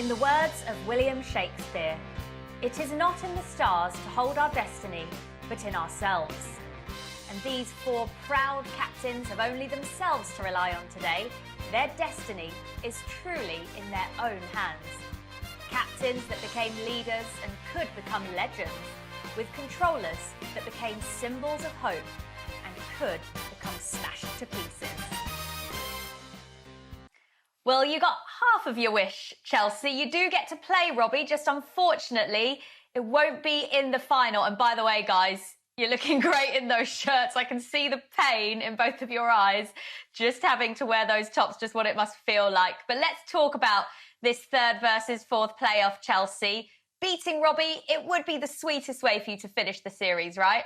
In the words of William Shakespeare, it is not in the stars to hold our destiny, but in ourselves. And these four proud captains have only themselves to rely on today. Their destiny is truly in their own hands. Captains that became leaders and could become legends, with controllers that became symbols of hope and could become smashed to pieces. Well, you got half of your wish, Chelsea. You do get to play, Robbie, just unfortunately, it won't be in the final. And by the way, guys, you're looking great in those shirts. I can see the pain in both of your eyes, just having to wear those tops, just what it must feel like. But let's talk about this third versus fourth playoff, Chelsea. Beating Robbie, it would be the sweetest way for you to finish the series, right?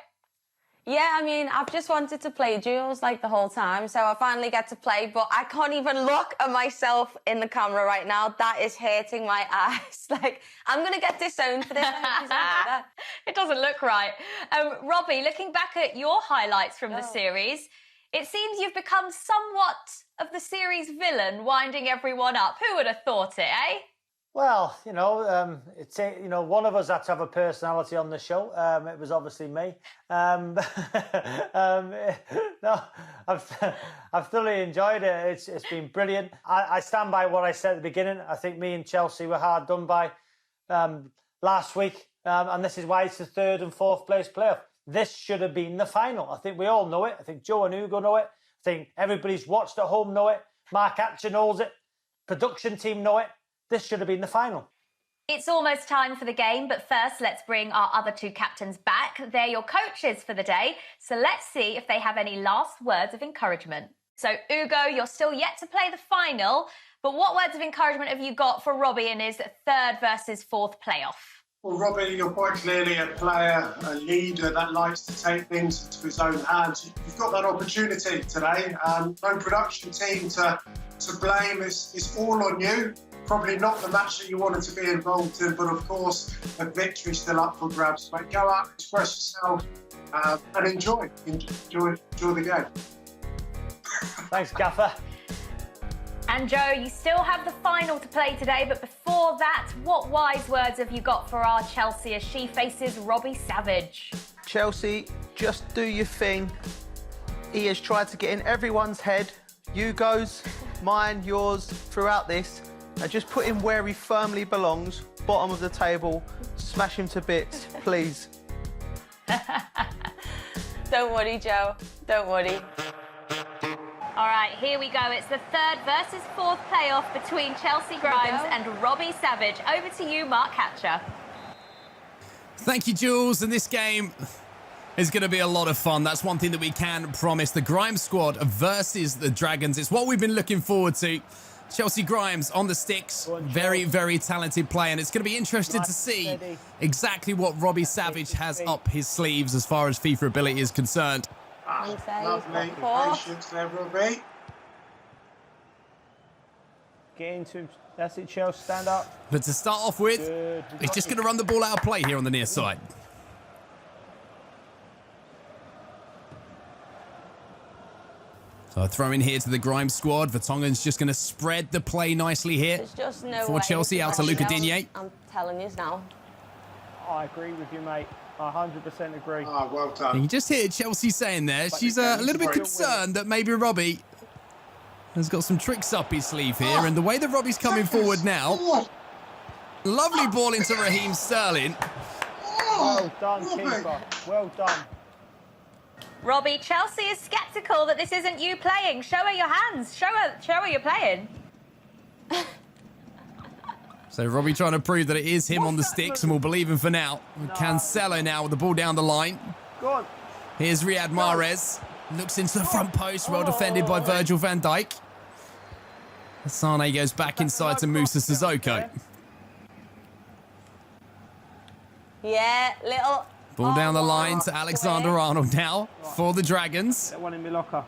Yeah, I mean, I've just wanted to play duels like the whole time, so I finally get to play, but I can't even look at myself in the camera right now. That is hurting my eyes. Like, I'm going to get disowned for this. It doesn't look right. Robbie, looking back at your highlights from the series, it seems you've become somewhat of the series villain, winding everyone up. Who would have thought it, eh? Well, it's one of us had to have a personality on the show. It was obviously me. No, I've thoroughly enjoyed it. It's been brilliant. I stand by what I said at the beginning. I think me and Chelsea were hard done by last week, and this is why it's the third and fourth place playoff. This should have been the final. I think we all know it. I think Joe and Ugo know it. I think everybody's watched at home know it. Mark Atcher knows it. Production team know it. This should have been the final. It's almost time for the game, but first let's bring our other two captains back. They're your coaches for the day, so let's see if they have any last words of encouragement. So, Ugo, you're still yet to play the final, but what words of encouragement have you got for Robbie in his third versus fourth playoff? Well, Robbie, you're quite clearly a player, a leader that likes to take things into his own hands. You've got that opportunity today. No production team to blame. It's all on you. Probably not the match that you wanted to be involved in, but of course, a victory still up for grabs. But go out, express yourself, and enjoy the game. Thanks, Gaffer. And Joe, you still have the final to play today, but before that, what wise words have you got for our Chelsea as she faces Robbie Savage? Chelsea, just do your thing. He has tried to get in everyone's head, Ugo's, mine, yours, throughout this. Just put him where he firmly belongs, bottom of the table, smash him to bits, please. Don't worry, Joe. Don't worry. All right, here we go. It's the third versus fourth playoff between Chelcee Grimes and Robbie Savage. Over to you, Mark Hatcher. Thank you, Jules. And this game is going to be a lot of fun. That's one thing that we can promise. The Grimes squad versus the Dragons. It's what we've been looking forward to. Chelcee Grimes on the sticks, very, very talented player, and it's going to be interesting to see exactly what Robbie Savage has up his sleeves as far as FIFA ability is concerned. Lovely patience there, Robbie. Get into him. That's it, Chelsea. Stand up. But to start off with, he's just going to run the ball out of play here on the near side. So a throw in here to the Grimes squad. Vertonghen's just going to spread the play nicely here. There's just no for way Chelsea out to Luca Digne. I'm telling you now. I agree with you, mate. I 100% agree. Ah, well done. You can just hear Chelsea saying there, she's a little bit concerned that maybe Robbie has got some tricks up his sleeve here. And the way that Robbie's coming forward now, lovely ball into Raheem Sterling. Well done, keeper. Well done. Robbie, Chelsea is sceptical that this isn't you playing. Show her your hands. Show her you're playing. So Robbie trying to prove that it is him on the sticks, and we'll believe him for now. Cancelo now with the ball down the line. Go on. Here's Riyad Mahrez. Looks into the front post, well defended by Virgil van Dijk. Sane goes back inside to Moussa Sissoko. Yeah, little... Ball down the line to Alexander-Arnold now for the Dragons. That one in my locker.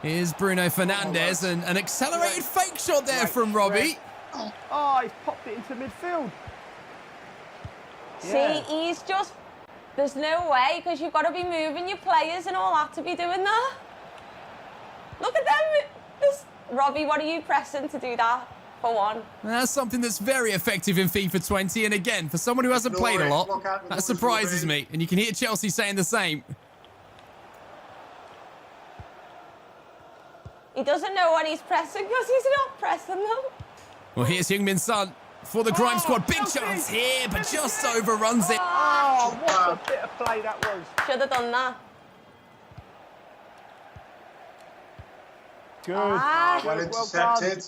Here's Bruno Fernandes, and an accelerated fake shot there from Robbie. Oh, he's popped it into midfield. See, he's just... There's no way, because you've got to be moving your players and all that to be doing that. Look at them. Robbie, what are you pressing to do that? for one. That's something that's very effective in FIFA 20. And again, for someone who hasn't played a lot, that surprises me. And you can hear Chelsea saying the same. He doesn't know what he's pressing because he's not pressing them. Well, here's Heung-min Son for the Grimes squad. Big chance here, but just overruns it. Oh, what a bit of play that was. Should have done that. Good. Well intercepted.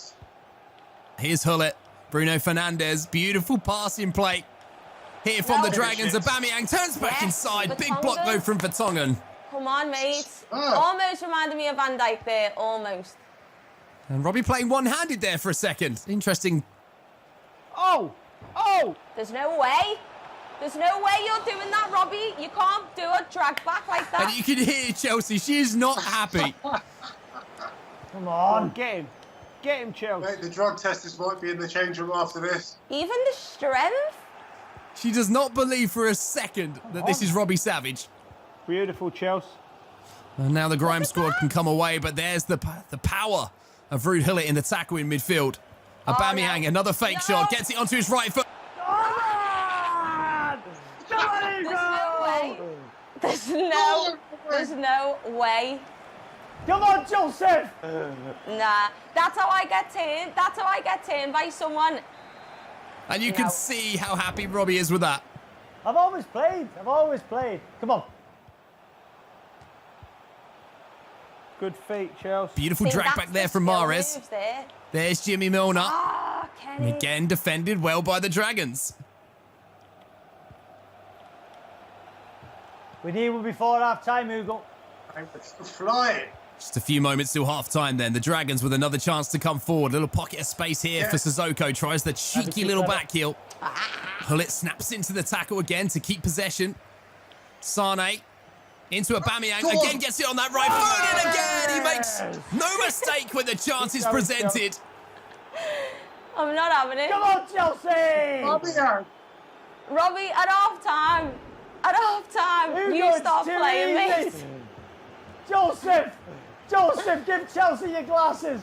Here's Hullet. Bruno Fernandes. Beautiful passing play. Here from the Dragons. Aubameyang turns back inside. Big block though from Vertonghen. Come on, mate. Almost reminded me of Van Dijk there. Almost. And Robbie playing one-handed there for a second. Interesting. Oh! Oh! There's no way. There's no way you're doing that, Robbie. You can't do a drag back like that. And you can hear Chelsea. She is not happy. Come on. Get him. Get him, Chelsea. Mate, the drug testers might be in the change room after this. Even the strength. She does not believe for a second that this is Robbie Savage. Beautiful, Chelsea. And now the Grimes squad can come away, but there's the power of Ruud Gullit in the tackle in midfield. Aubameyang, no. another fake shot, gets it onto his right foot. There's no way. There's no way. Come on, Joseph! Nah, that's how I get turned. That's how I get turned by someone. And you can see how happy Robbie is with that. I've always played. I've always played. Come on. Good feet, Chelsea. Beautiful drag back there from Mahrez. There's Jimmy Milner. Ah, Kenny. And again, defended well by the Dragons. We need one before half-time, Ugo. It's flying. Just a few moments till half-time then. The Dragons with another chance to come forward. A little pocket of space here for Sissoko. Tries the cheeky little back heel. Gullit snaps into the tackle again to keep possession. Sane into Aubameyang. Again gets it on that right foot. And again, he makes no mistake when the chance is presented. I'm not having it. Come on, Chelsea! Robbie, at half-time. At half-time, Ugo, you it's stop too playing, mate. easy. Joseph! Joseph, give Chelsea your glasses.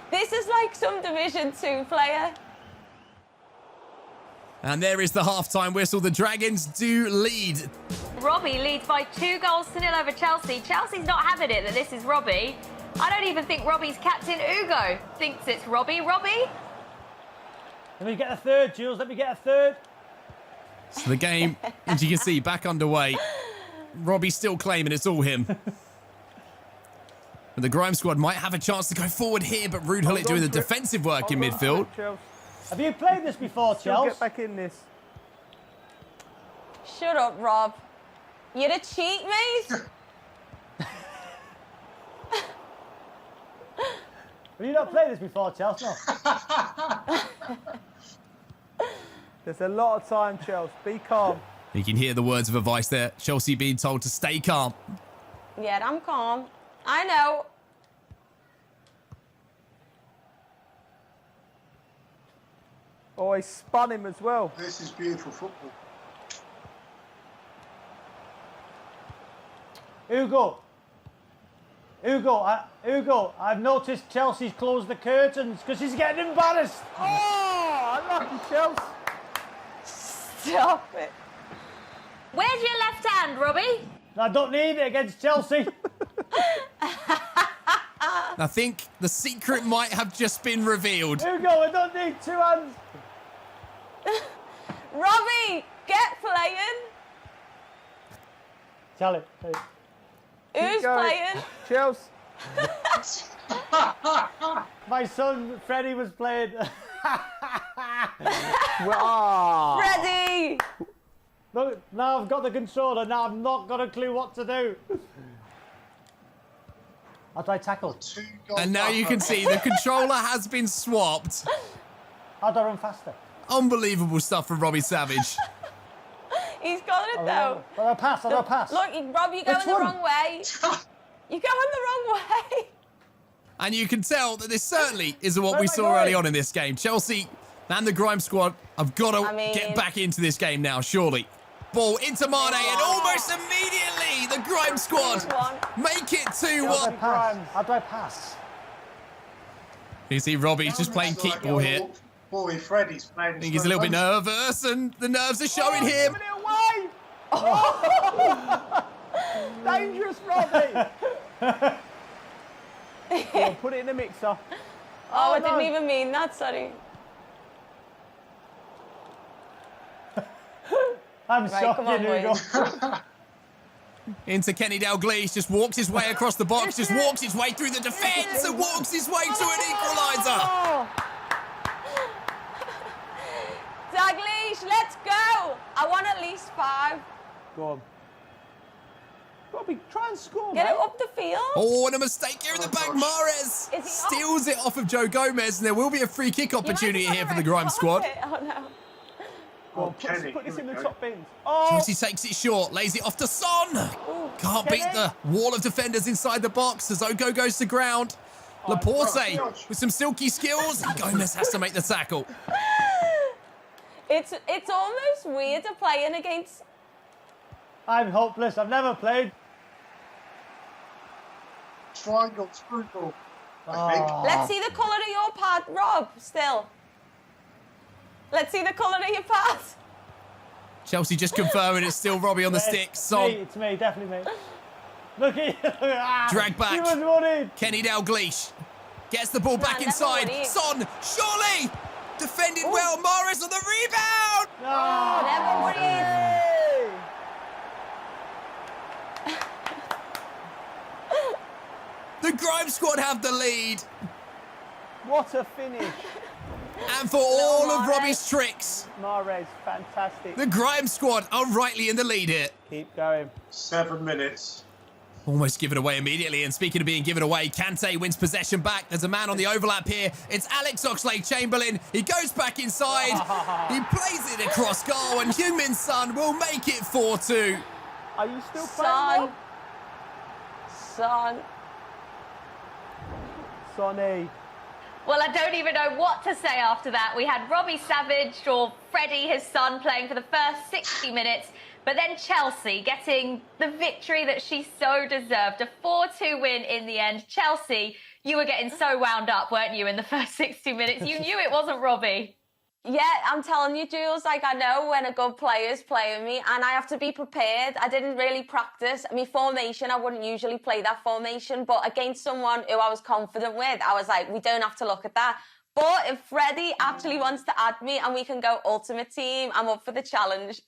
This is like some Division 2 player. And there is the half-time whistle. The Dragons do lead. Robbie leads by 2-0 over Chelsea. Chelsea's not having it that this is Robbie. I don't even think Robbie's captain Ugo thinks it's Robbie. Robbie? Let me get a third, Jules. Let me get a third. So the game, as you can see, back underway. Robbie's still claiming it's all him. And the Grimes squad might have a chance to go forward here, but Ruud Gullit doing the defensive work in midfield. Have you played this before, Chelsea? Get back in this. Shut up, Rob. You're a cheat, mate. Have you not played this before, Chelsea? No. There's a lot of time, Chelsea. Be calm. You can hear the words of advice there. Chelsea being told to stay calm. Yeah, I'm calm. I know. Oh, he spun him as well. This is beautiful football. Ugo, I've noticed Chelsea's closed the curtains because she's getting embarrassed. Oh, unlucky Chelsea. Stop it. Where's your left hand, Robbie? I don't need it against Chelsea. I think the secret might have just been revealed. Ugo, I don't need two hands. Robbie, get playing. Tell it. Who's playing? Chelsea. My son, Freddie, was playing. Ready. Look, now I've got the controller, now I've not got a clue what to do. How do I tackle? And now you can see the controller has been swapped. How do I run faster? Unbelievable stuff from Robbie Savage. He's got it, though. How do I pass? How do I pass? Look, Rob, you're going the wrong way. You're going the wrong way. And you can tell that this certainly isn't what Where we am I saw going? early on in this game. Chelsea and the Grimes squad have got to get back into this game now, surely. Ball into Mane, and almost immediately the Grimes squad make it 2-1. How do I pass? You see Robbie's just playing kickball here. Boy, Freddie's playing. I think he's a little bit nervous, and the nerves are showing him. Giving it away! Oh. Dangerous, Robbie! Go on, put it in the mixer. Oh, I didn't even mean that, sorry. I'm Right, shocking, come on, Ugo. Into Kenny Dalglish, just walks his way across the box, just walks his way through the defence and walks his way to an equaliser. Oh. Dalglish, let's go! I want at least 5. Go on. Robbie, try and score, Get mate. it up the field. Oh, and a mistake here in the back. Mahrez Is he steals it off of Joe Gomez, and there will be a free kick opportunity here for the Grimes squad. Oh, no. Go on, Kenny, put this here in we the go. top bins. Oh! Chelsea takes it short, lays it off to Son. Can't beat the wall of defenders inside the box as Ugo goes to ground. Laporte with some silky skills. Gomez has to make the tackle. It's almost weird to playing against. I'm hopeless. I've never played. Triangle, screwball, I think. Let's see the colour of your pad, Rob, still. Let's see the colour of your pad. Chelsea just confirming it's still Robbie on the stick. Son It's me, definitely me. Look at you. drag back. He was worried. Kenny Dalglish gets the ball back never inside. worried. Son, surely defended well. Mahrez on the rebound. No. Never worried. The Grimes squad have the lead. What a finish. And for all of Mahrez. Robbie's tricks, Mahrez, fantastic. the Grimes squad are rightly in the lead here. Keep going. 7 minutes. Almost given away immediately. And speaking of being given away, Kante wins possession back. There's a man on the overlap here. It's Alex Oxlade-Chamberlain. He goes back inside. He plays it across goal, and Heung-min Son will make it 4-2. Are you still playing? Son. Rob? Son. Sonny. Well, I don't even know what to say after that. We had Robbie Savage, or Freddie, his son, playing for the first 60 minutes. But then Chelsea getting the victory that she so deserved. A 4-2 win in the end. Chelsea, you were getting so wound up, weren't you, in the first 60 minutes? You knew it wasn't Robbie. Yeah, I'm telling you, Jules, like, I know when a good player's playing me, and I have to be prepared. I didn't really practice. My formation, I wouldn't usually play that formation, but against someone who I was confident with, I was like, we don't have to look at that. But if Freddie actually wants to add me and we can go ultimate team, I'm up for the challenge.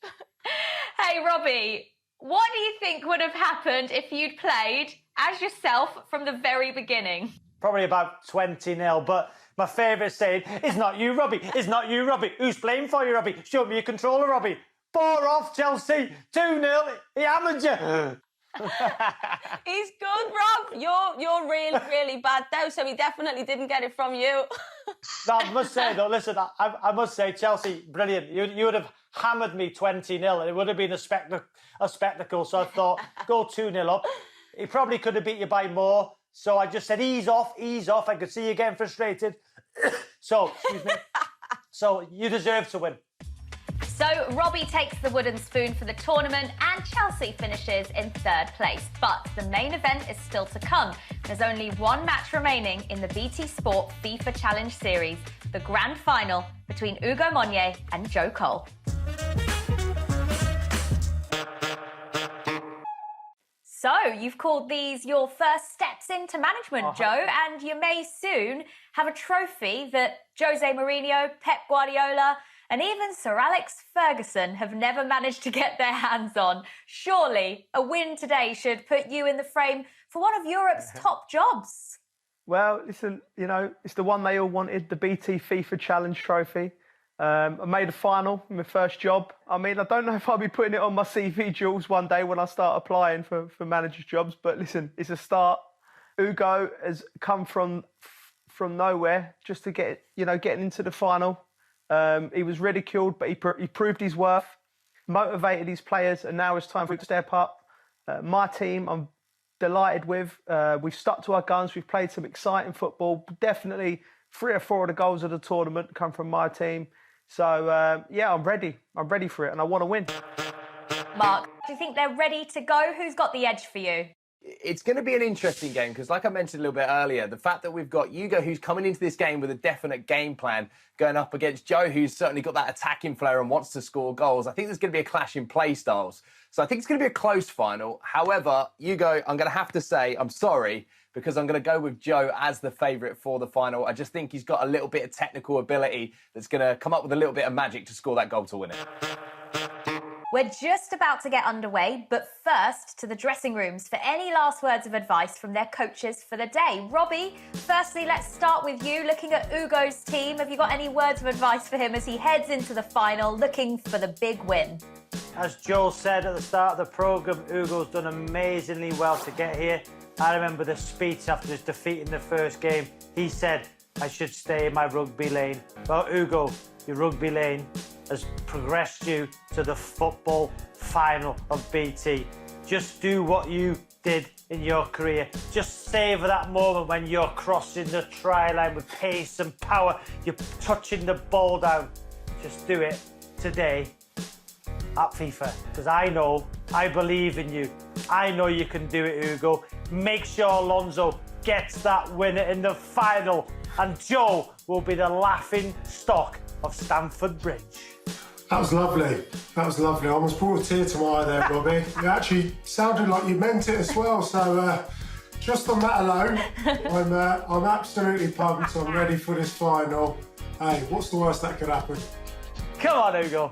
Hey, Robbie, what do you think would have happened if you'd played as yourself from the very beginning? Probably about 20-0, but my favourite saying, it's not you, Robbie. It's not you, Robbie. Who's playing for you, Robbie? Show me your controller, Robbie. 4 off, Chelsea. 2-0. He hammered you. He's good, Rob. You're really, really bad, though, so he definitely didn't get it from you. No, I must say, though, listen, I must say, Chelsea, brilliant. You would have hammered me 20-0, and it would have been a spectacle. So I thought, go 2-0 up. He probably could have beat you by more. So I just said, ease off, ease off. I could see you getting frustrated. So, excuse me. So you deserve to win. So Robbie takes the wooden spoon for the tournament and Chelsea finishes in 3rd place. But the main event is still to come. There's only one match remaining in the BT Sport FIFA Challenge Series, the Grand Final between Ugo Monye and Joe Cole. So you've called these your first steps into management, Joe, and you may soon have a trophy that Jose Mourinho, Pep Guardiola, and even Sir Alex Ferguson have never managed to get their hands on. Surely a win today should put you in the frame for one of Europe's top jobs. Well, listen, you know, it's the one they all wanted, the BT FIFA Challenge Trophy. I made a final in my first job. I mean, I don't know if I'll be putting it on my CV, Jules, one day when I start applying for managers' jobs, but listen, it's a start. Ugo has come from nowhere just to getting into the final. He was ridiculed, but he proved his worth, motivated his players, and now it's time for him to step up. My team, I'm delighted with. We've stuck to our guns. We've played some exciting football. Definitely 3 or 4 of the goals of the tournament come from my team. So, yeah, I'm ready. I'm ready for it, and I want to win. Mark, do you think they're ready to go? Who's got the edge for you? it's going to be an interesting game because, like I mentioned a little bit earlier, the fact that we've got Ugo, who's coming into this game with a definite game plan, going up against Joe, who's certainly got that attacking flair and wants to score goals. I think there's going to be a clash in play styles. So I think it's going to be a close final. However, Ugo, I'm going to have to say, I'm sorry, because I'm going to go with Joe as the favourite for the final. I just think he's got a little bit of technical ability that's going to come up with a little bit of magic to score that goal to win it. We're just about to get underway, but first to the dressing rooms for any last words of advice from their coaches for the day. Robbie, firstly, let's start with you. Looking at Ugo's team, have you got any words of advice for him as he heads into the final, looking for the big win? As Joe said at the start of the programme, Ugo's done amazingly well to get here. I remember the speech after his defeat in the first game. He said, I should stay in my rugby lane. Well, Ugo, your rugby lane has progressed you to the football final of BT. Just do what you did in your career. Just savour that moment when you're crossing the try line with pace and power. You're touching the ball down. Just do it today at FIFA, because I believe in you. I know you can do it, Ugo. Make sure Alonso gets that winner in the final, and Joe will be the laughing stock of Stamford Bridge. That was lovely. That was lovely. I almost brought a tear to my eye there, Robbie. You actually sounded like you meant it as well. So just on that alone, I'm absolutely pumped. I'm ready for this final. Hey, what's the worst that could happen? Come on, Ugo.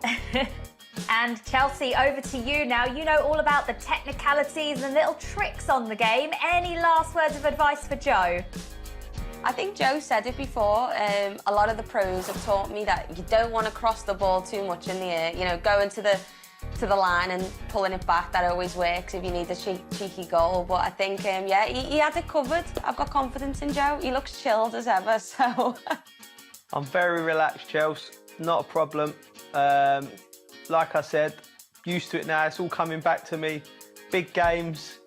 And Chelsea, over to you now. You know all about the technicalities and little tricks on the game. Any last words of advice for Joe? I think Joe said it before. A lot of the pros have taught me that you don't want to cross the ball too much in the air. You know, going to the line and pulling it back, that always works if you need a cheeky goal. But I think, yeah, he had it covered. I've got confidence in Joe. He looks chilled as ever, so... I'm very relaxed, Chelsea. Not a problem. Like I said, used to it now. It's all coming back to me. Big games,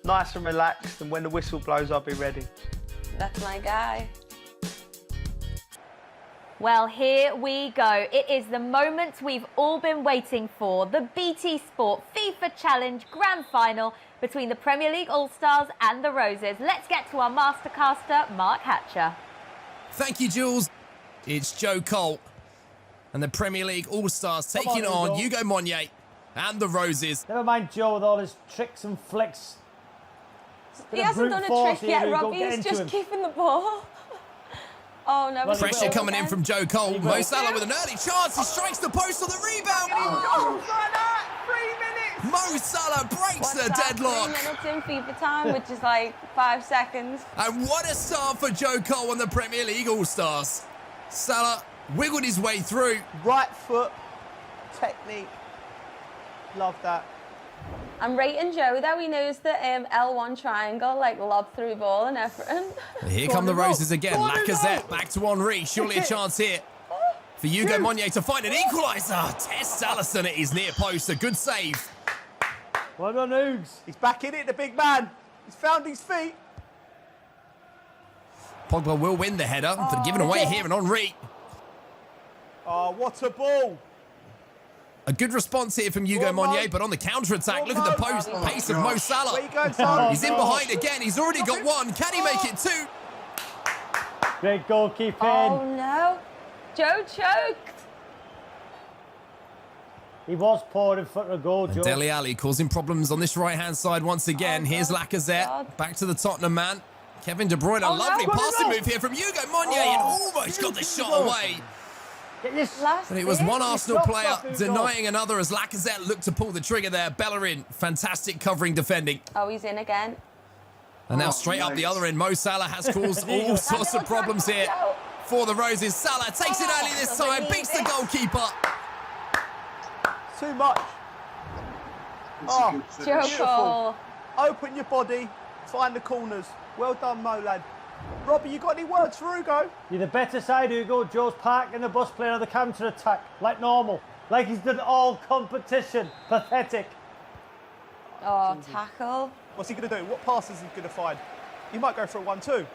nice and relaxed, and when the whistle blows, I'll be ready. That's my guy. Well, here we go. It is the moment we've all been waiting for. The BT Sport FIFA Challenge Grand Final between the Premier League All-Stars and the Roses. Let's get to our mastercaster, Mark Hatcher. Thank you, Jules. It's Joe Cole and the Premier League All-Stars taking on Ugo Monye and the Roses. Never mind Joe with all his tricks and flicks. He hasn't done a trick yet, Robbie. He's just keeping the ball. Oh, no. Pressure coming in from Joe Cole. Mo Salah with an early chance. He strikes the post on the rebound. Oh, 3 minutes! Mo Salah breaks the deadlock. 3 minutes in FIFA time, which is like 5 seconds. And what a start for Joe Cole and the Premier League All-Stars. Salah wiggled his way through. Right foot, technique. Love that. I'm rating Joe, though. He knows the L1 triangle, like lob through ball and everything. Here come the Roses again. Lacazette back to Henry. Surely a chance here for Ugo Monye to find an equaliser. Tests Alisson at his near post. A good save. Well done, Oogs. He's back in it, the big man. He's found his feet. Pogba will win the header, but given away here and Henry. Oh, what a ball. A good response here from Ugo Monye, but on the counter-attack, look at the pace of Mo Salah. Where you going, son? He's in behind again. He's already got one. Can he make it two? Great goalkeeping. Oh, no. Joe choked. He was poor in front of goal, Joe. Dele Alli causing problems on this right-hand side once again. Here's Lacazette. Back to the Tottenham man. Kevin De Bruyne, a lovely passing move here from Ugo Monye and almost got the shot away. But it was one Arsenal player denying another as Lacazette looked to pull the trigger there. Bellerin, fantastic covering defending. Oh, he's in again. And now straight up the other end, Mo Salah has caused all sorts of problems here for the Roses. Salah takes it early this time, beats the goalkeeper. Too much. Oh, Joe Cole. Open your body, find the corners. Well done, Mo, lad. Robbie, you got any words for Ugo? You're the better side, Ugo. Joe's parking the bus playing on the counter-attack, like normal. Like he's done all competition. Pathetic. Oh, tackle. What's he going to do? What passes is he going to find? He might go for a 1-2.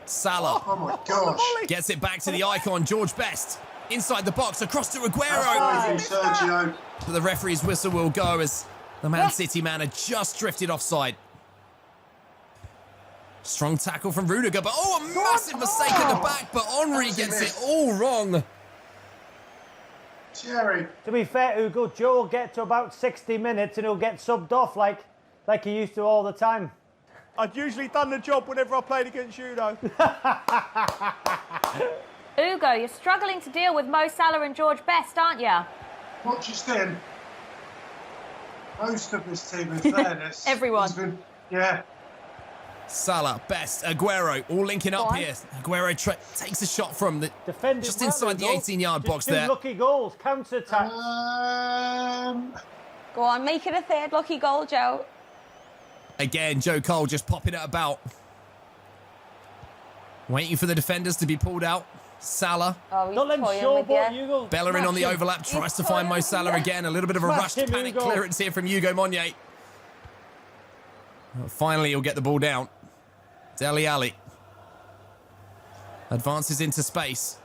Salah Oh my gosh. gets it back to the icon, George Best. Inside the box, across to Aguero. Sergio. But the referee's whistle will go as the Man City man had just drifted offside. Strong tackle from Rudiger, but oh, a massive mistake at the back, but Henry gets it all wrong. Jerry. To be fair, Ugo, Joe will get to about 60 minutes and he'll get subbed off like he used to all the time. I'd usually done the job whenever I played against you, though. Ugo, you're struggling to deal with Mo Salah and George Best, aren't you? Not just him. Most of this team, in fairness. Everyone. Yeah. Salah, Best, Aguero, all linking up here. Aguero takes a shot from the just inside the 18-yard box two there. Lucky goals, counter-attack. Go on, make it a third lucky goal, Joe. Again, Joe Cole just popping it about. Waiting for the defenders to be pulled out. Salah. Oh, Don't let him showboat, Ugo. Bellerin on the overlap, tries to find Mo Salah again. A little bit of a rushed panic clearance here from Ugo Monye. Well, finally, he'll get the ball down. Dele Alli advances into space.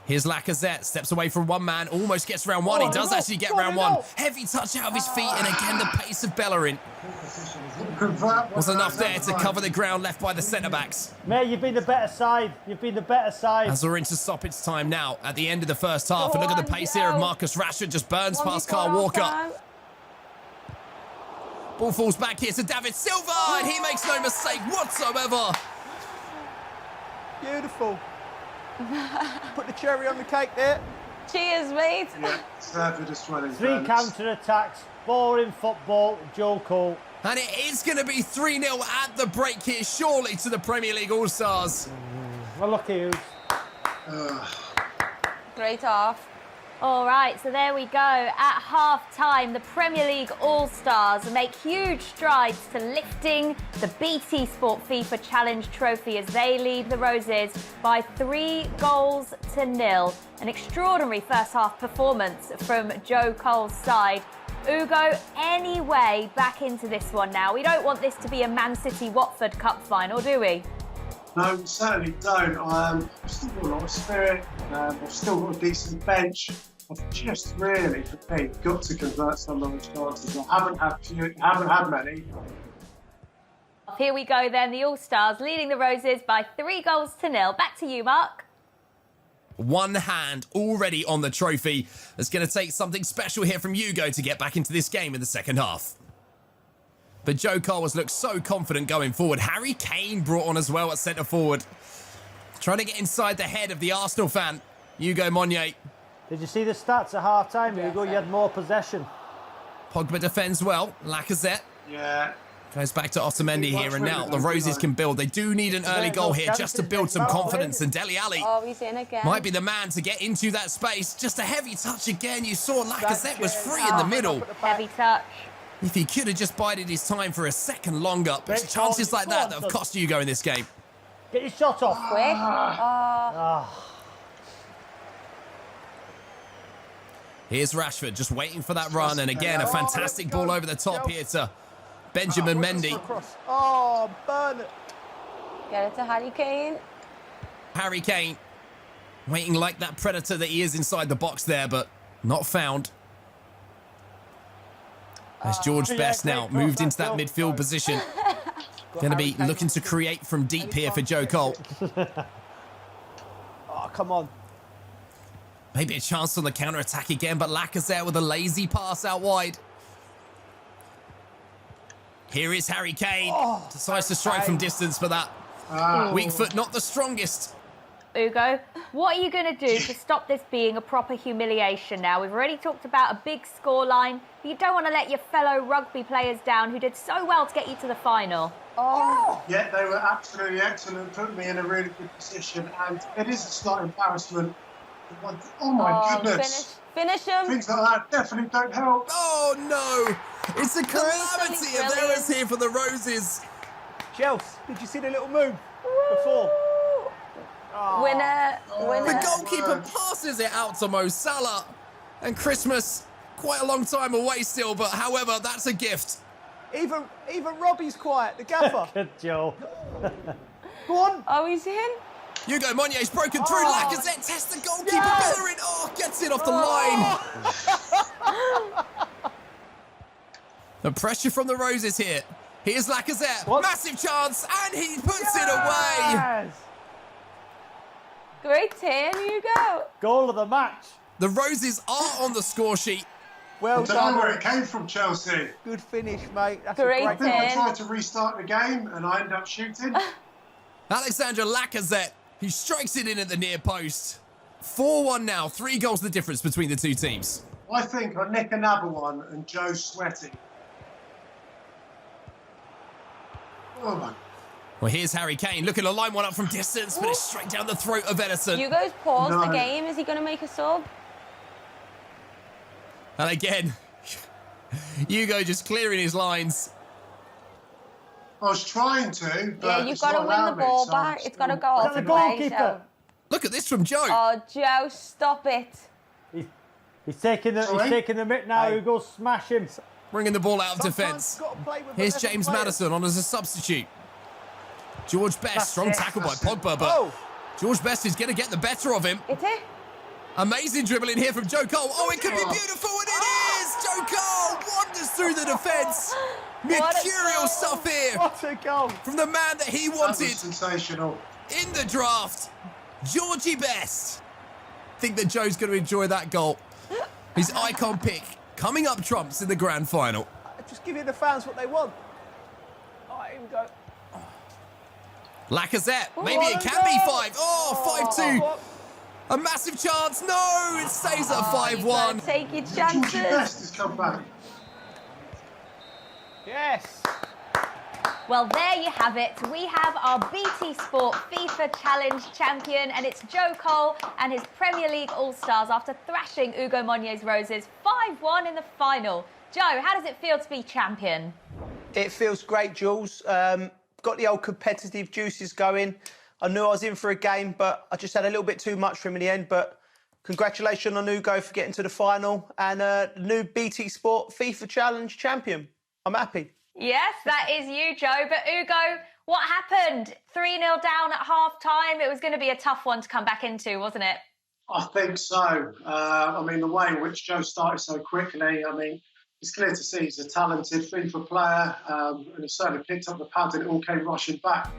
Here's Lacazette, steps away from one man, almost gets round one. He does actually get round one. Heavy touch out of his feet, and again the pace of Bellerin was enough there to cover the ground left by the centre-backs. Mate, you've been the better side. You've been the better side. As we're into stoppage time now, at the end of the first half, and look at the pace here of Marcus Rashford, just burns past Kyle Walker. Ball falls back here to David Silva, and he makes no mistake whatsoever. Beautiful. Put the cherry on the cake there. Cheers, mate. Yeah, serve it as well. 3 counter-attacks, boring football, Joe Cole. And it is going to be 3-0 at the break here, surely, to the Premier League All-Stars. Well, lucky you. Great half. All right, so there we go. At half-time, the Premier League All-Stars make huge strides to lifting the BT Sport FIFA Challenge Trophy as they lead the Roses by 3-0. An extraordinary first-half performance from Joe Cole's side. Ugo, any way back into this one now? We don't want this to be a Man City-Watford Cup final, do we? No, we certainly don't. I've still got a lot of spirit. I've still got a decent bench. I've just really, for me, got to convert some of those chances. I haven't had many. Here we go then, the All-Stars leading the Roses by 3-0. Back to you, Mark. One hand already on the trophy. It's going to take something special here from Ugo to get back into this game in the second half. But Joe Cole has looked so confident going forward. Harry Kane brought on as well at centre forward. Trying to get inside the head of the Arsenal fan, Ugo Monye. Did you see the stats at half-time, Ugo? You had more possession. Pogba defends well. Lacazette. Yeah. Goes back to Otamendi here, and now the Roses can build. They do need an early goal here just to build some confidence, and Dele Alli he's in again. might be the man to get into that space. Just a heavy touch again. You saw Lacazette was free in the middle. Heavy touch. If he could have just bided his time for a second longer, but it's chances like that have cost Ugo in this game. Get your shot off. Quick. Here's Rashford just waiting for that run, and again a fantastic ball over the top here to Benjamin Mendy. Oh, burn it. Get it to Harry Kane. Harry Kane waiting like that predator that he is inside the box there, but not found. As George Best now moved into that midfield position. Going to be looking to create from deep here for Joe Cole. Oh, come on. Maybe a chance on the counter-attack again, but Lacazette with a lazy pass out wide. Here is Harry Kane. Decides to strike from distance, but that weak foot not the strongest. Ugo, what are you going to do to stop this being a proper humiliation now? We've already talked about a big scoreline, but you don't want to let your fellow rugby players down who did so well to get you to the final. Yeah, they were absolutely excellent, putting me in a really good position, and it is a slight embarrassment. Oh my goodness. Finish him. Things like that definitely don't help. Oh no! It's a calamity of errors here for the Roses. Chelsea, did you see the little move before? Winner. The goalkeeper passes it out to Mo Salah. And Christmas, quite a long time away still, but however, that's a gift. Even Robbie's quiet, the gaffer. Good, Joe. Go on. Oh, he's in. Ugo Monye's broken through. Lacazette tests the goalkeeper. Bellerin, gets it off the line. The pressure from the Roses here. Here's Lacazette. What? Massive chance, and he puts it away. Yes! Great turn, Ugo. Goal of the match. The Roses are on the score sheet. Well I don't know done. where it came from, Chelsea. Good finish, mate. That's Great a I great think I turn. tried to restart the game and I ended up shooting. Alexandre Lacazette, he strikes it in at the near post. 4-1 now, 3 goals the difference between the two teams. I think I nick another one and Joe's sweating. Oh my. Well, here's Harry Kane looking to line one up from distance, but it's straight down the throat of Ederson. Ugo's paused the No. game. Is he going to make a sub? And again, Ugo just clearing his lines. I was trying to, but Yeah, you've it's got to not win the allowed me, ball so back. I'm It's got to still- go Is off that the the play. goalkeeper? So. Look at this from Joe. Oh, Joe, stop it. He's taking the Sorry? mick now. Hey. Hugo, smash him. Bringing the ball out of Sometimes defence. you've got to play with Here's 11 James players. Maddison on as a substitute. George Best, That's strong it, tackle by that's it. Pogba, but Oh. George Best is going to get the better of him. Is it? Amazing dribbling here from Joe Cole. Oh, it could be beautiful, and it is! Joe Cole wanders through the defence. What a Mercurial goal. stuff here What a goal. from the man that he That was wanted sensational. in the draft, Georgie Best. Think that Joe's going to enjoy that goal. His icon pick coming up trumps in the grand final. Just give the fans what they want. Oh, here we go. Lacazette, maybe what it a can be goal. 5. Oh, 5-2. A massive chance. No, it stays at You've got 5-1. to take your Georgie chances. Best has come back. Yes. Well, there you have it. We have our BT Sport FIFA Challenge champion, and it's Joe Cole and his Premier League All-Stars after thrashing Ugo Monye's Roses 5-1 in the final. Joe, how does it feel to be champion? It feels great, Jules. Got the old competitive juices going. I knew I was in for a game, but I just had a little bit too much for him in the end. But congratulations on Ugo for getting to the final and new BT Sport FIFA Challenge champion. I'm happy. Yes, that is you, Joe. But Ugo, what happened? 3-0 down at half-time. It was going to be a tough one to come back into, wasn't it? I think so. I mean, the way in which Joe started so quickly, I mean, it's clear to see he's a talented FIFA player, and he certainly picked up the pad and it all came rushing back.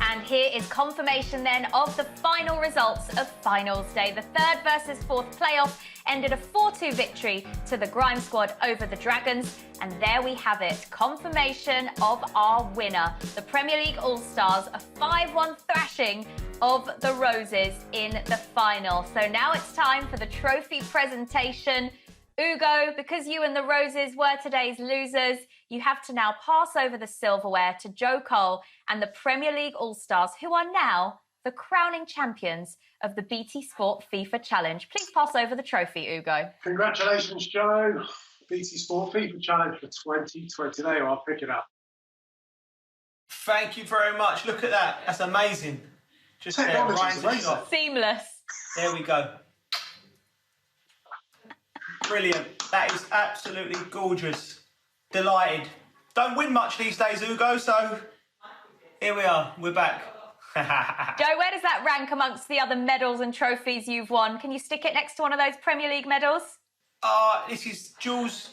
And here is confirmation then of the final results of Finals Day. The third versus fourth playoff ended a 4-2 victory to the Grimes squad over the Dragons. And there we have it, confirmation of our winner. The Premier League All-Stars, a 5-1 thrashing of the Roses in the final. So now it's time for the trophy presentation. Ugo, because you and the Roses were today's losers, you have to now pass over the silverware to Joe Cole and the Premier League All-Stars, who are now the crowning champions of the BT Sport FIFA Challenge. Please pass over the trophy, Ugo. Congratulations, Joe. BT Sport FIFA Challenge for 2020. There you are, pick it up. Thank you very much. Look at that. That's amazing. Just there, Technology's right to the amazing. top. Seamless. There we go. Brilliant. That is absolutely gorgeous. Delighted. Don't win much these days, Ugo, so here we are. We're back. Joe, where does that rank amongst the other medals and trophies you've won? Can you stick it next to one of those Premier League medals? This is, Jules,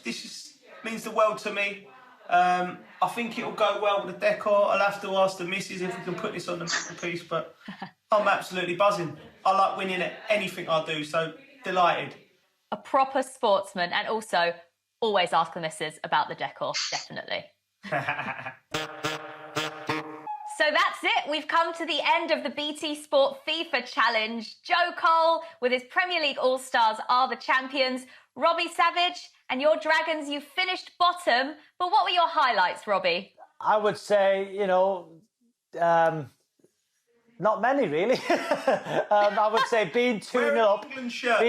means the world to me. I think it'll go well with the decor. I'll have to ask the missus if we can put this on the piece, but I'm absolutely buzzing. I like winning at anything I do, so delighted. A proper sportsman, and also always ask the missus about the decor, definitely. So that's it. We've come to the end of the BT Sport FIFA Challenge. Joe Cole with his Premier League All-Stars are the champions. Robbie Savage and your Dragons, you finished bottom. But what were your highlights, Robbie? I would say, not many really. I would say being 2-0 up, England shirt.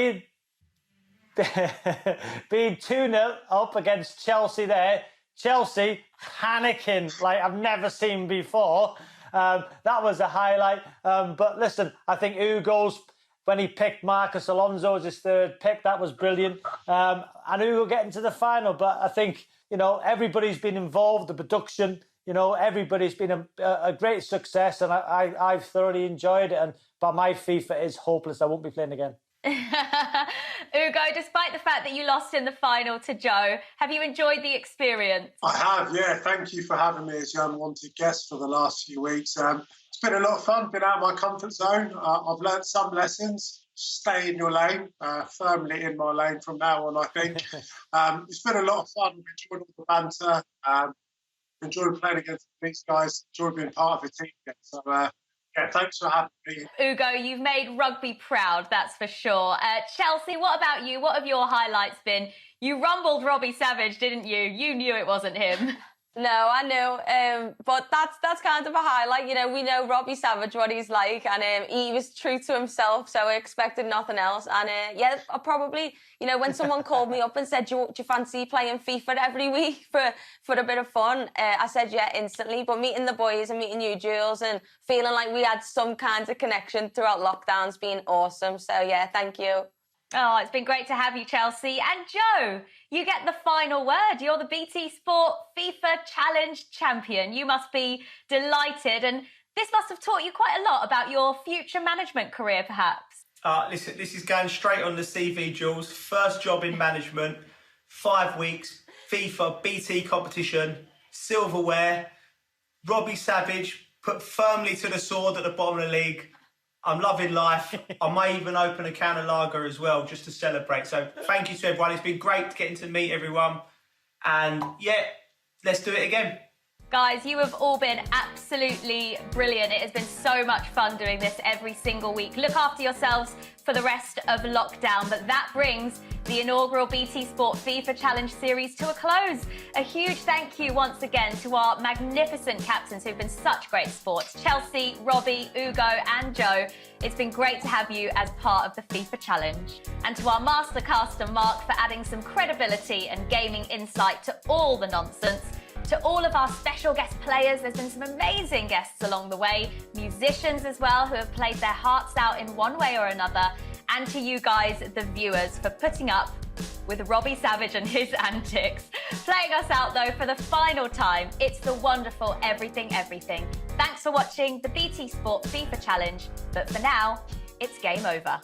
being 2-0 up against Chelsea there. Chelsea panicking like I've never seen before. That was a highlight. But listen, I think Ugo's, when he picked Marcus Alonso as his third pick, that was brilliant. And Ugo getting to the final. But I think, everybody's been involved, the production, everybody's been a great success. And I've thoroughly enjoyed it. But my FIFA is hopeless. I won't be playing again. Ugo, despite the fact that you lost in the final to Joe, have you enjoyed the experience? I have, yeah. Thank you for having me as your unwanted guest for the last few weeks. It's been a lot of fun, been out of my comfort zone. I've learned some lessons. Stay in your lane, firmly in my lane from now on, I think. It's been a lot of fun. We've enjoyed all the banter. Enjoyed playing against these guys. Enjoyed being part of the team again. So, yeah, thanks for having me. Ugo, you've made rugby proud, that's for sure. Chelcee, what about you? What have your highlights been? You rumbled Robbie Savage, didn't you? You knew it wasn't him. No, I know, but that's kind of a highlight. You know, we know Robbie Savage, what he's like, and he was true to himself, so I expected nothing else. And yeah, I probably, you know, when someone called me up and said, do you fancy playing FIFA every week for a bit of fun? I said, yeah, instantly. But meeting the boys and meeting you, Jules, and feeling like we had some kind of connection throughout lockdown's been awesome. So yeah, thank you. Oh, it's been great to have you, Chelcee. And Joe, you get the final word. You're the BT Sport FIFA Challenge champion. You must be delighted. And this must have taught you quite a lot about your future management career, perhaps. Listen, this is going straight on the CV, Jules. First job in management, 5 weeks, FIFA BT competition, silverware, Robbie Savage put firmly to the sword at the bottom of the league. I'm loving life. I may even open a can of lager as well, just to celebrate. So thank you to everyone. It's been great getting to meet everyone. And yeah, let's do it again. Guys, you have all been absolutely brilliant. It has been so much fun doing this every single week. Look after yourselves for the rest of lockdown. But that brings the inaugural BT Sport FIFA Challenge Series to a close. A huge thank you once again to our magnificent captains who've been such great sports. Chelcee, Robbie, Ugo and Joe. It's been great to have you as part of the FIFA Challenge. And to our mastercaster Mark for adding some credibility and gaming insight to all the nonsense. To all of our special guest players, there's been some amazing guests along the way, musicians as well who have played their hearts out in one way or another, and to you guys, the viewers, for putting up with Robbie Savage and his antics. Playing us out though for the final time, it's the wonderful Everything Everything. Thanks for watching the BT Sport FIFA Challenge, but for now, it's game over.